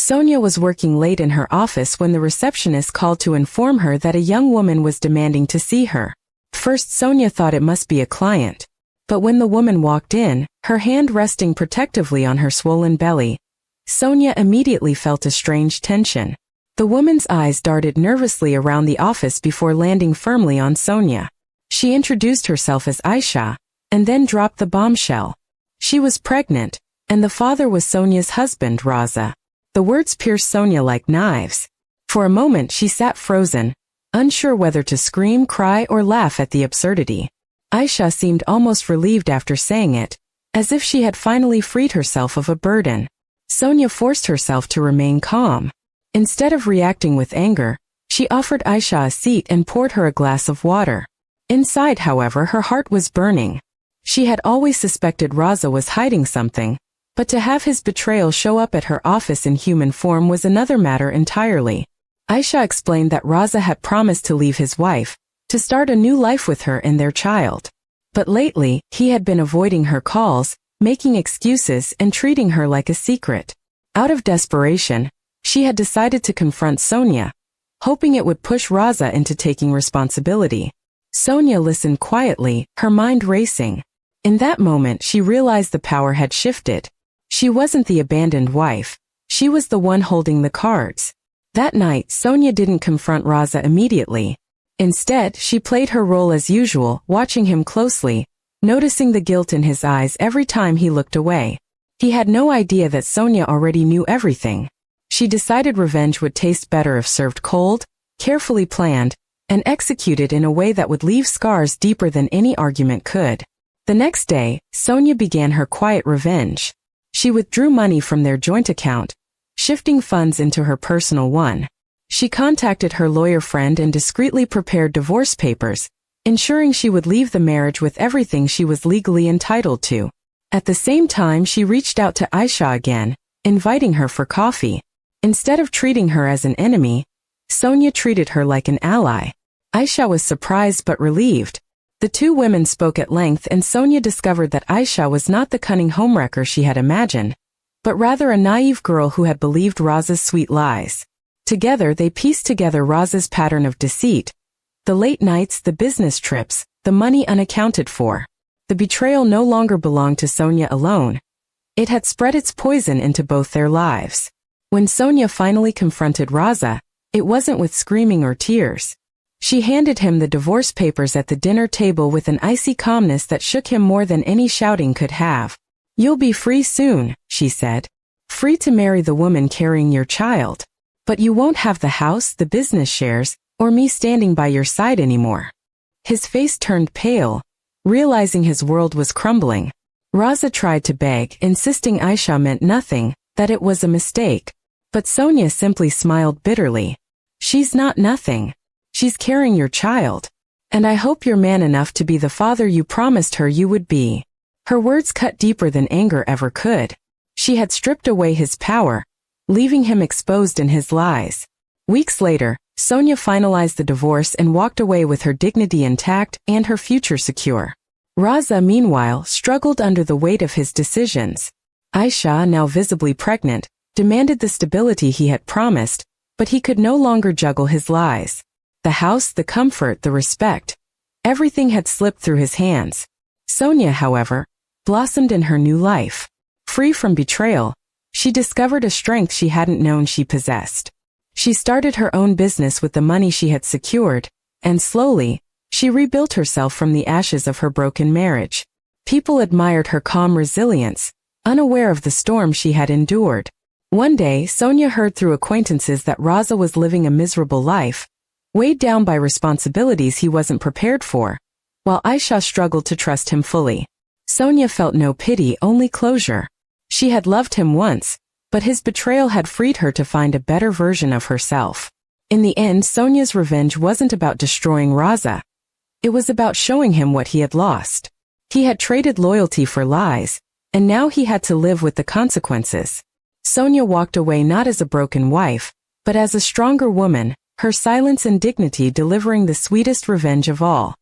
Sonia was working late in her office when the receptionist called to inform her that a young woman was demanding to see her. First, Sonia thought it must be a client. But when the woman walked in, her hand resting protectively on her swollen belly, Sonia immediately felt a strange tension. The woman's eyes darted nervously around the office before landing firmly on Sonia. She introduced herself as Aisha, and then dropped the bombshell. She was pregnant, and the father was Sonia's husband, Raza. The words pierced Sonia like knives. For a moment she sat frozen, unsure whether to scream, cry, or laugh at the absurdity. Aisha seemed almost relieved after saying it, as if she had finally freed herself of a burden. Sonia forced herself to remain calm. Instead of reacting with anger, she offered Aisha a seat and poured her a glass of water. Inside, however, her heart was burning. She had always suspected Raza was hiding something, but to have his betrayal show up at her office in human form was another matter entirely. Aisha explained that Raza had promised to leave his wife, to start a new life with her and their child. But lately, he had been avoiding her calls, making excuses and treating her like a secret. Out of desperation, she had decided to confront Sonia, hoping it would push Raza into taking responsibility. Sonia listened quietly, her mind racing. In that moment she realized the power had shifted. She wasn't the abandoned wife, she was the one holding the cards. That night, Sonia didn't confront Raza immediately. Instead, she played her role as usual, watching him closely, noticing the guilt in his eyes every time he looked away. He had no idea that Sonia already knew everything. She decided revenge would taste better if served cold, carefully planned, and executed in a way that would leave scars deeper than any argument could. The next day, Sonia began her quiet revenge. She withdrew money from their joint account, shifting funds into her personal one. She contacted her lawyer friend and discreetly prepared divorce papers, ensuring she would leave the marriage with everything she was legally entitled to. At the same time, she reached out to Aisha again, inviting her for coffee. Instead of treating her as an enemy, Sonia treated her like an ally. Aisha was surprised but relieved. The two women spoke at length, and Sonia discovered that Aisha was not the cunning homewrecker she had imagined, but rather a naive girl who had believed Raza's sweet lies. Together they pieced together Raza's pattern of deceit, the late nights, the business trips, the money unaccounted for. The betrayal no longer belonged to Sonia alone. It had spread its poison into both their lives. When Sonia finally confronted Raza, it wasn't with screaming or tears. She handed him the divorce papers at the dinner table with an icy calmness that shook him more than any shouting could have. "You'll be free soon," she said. "Free to marry the woman carrying your child. But you won't have the house, the business shares, or me standing by your side anymore." His face turned pale, realizing his world was crumbling. Raza tried to beg, insisting Aisha meant nothing, that it was a mistake. But Sonia simply smiled bitterly. "She's not nothing. She's carrying your child. And I hope you're man enough to be the father you promised her you would be." Her words cut deeper than anger ever could. She had stripped away his power, leaving him exposed in his lies. Weeks later, Sonia finalized the divorce and walked away with her dignity intact and her future secure. Raza, meanwhile, struggled under the weight of his decisions. Aisha, now visibly pregnant, demanded the stability he had promised, but he could no longer juggle his lies. The house, the comfort, the respect, everything had slipped through his hands. Sonia, however, blossomed in her new life. Free from betrayal, she discovered a strength she hadn't known she possessed. She started her own business with the money she had secured, and slowly, she rebuilt herself from the ashes of her broken marriage. People admired her calm resilience, unaware of the storm she had endured. One day, Sonia heard through acquaintances that Raza was living a miserable life, weighed down by responsibilities he wasn't prepared for, while Aisha struggled to trust him fully. Sonia felt no pity, only closure. She had loved him once, but his betrayal had freed her to find a better version of herself. In the end, Sonia's revenge wasn't about destroying Raza. It was about showing him what he had lost. He had traded loyalty for lies, and now he had to live with the consequences. Sonia walked away not as a broken wife, but as a stronger woman, her silence and dignity delivering the sweetest revenge of all.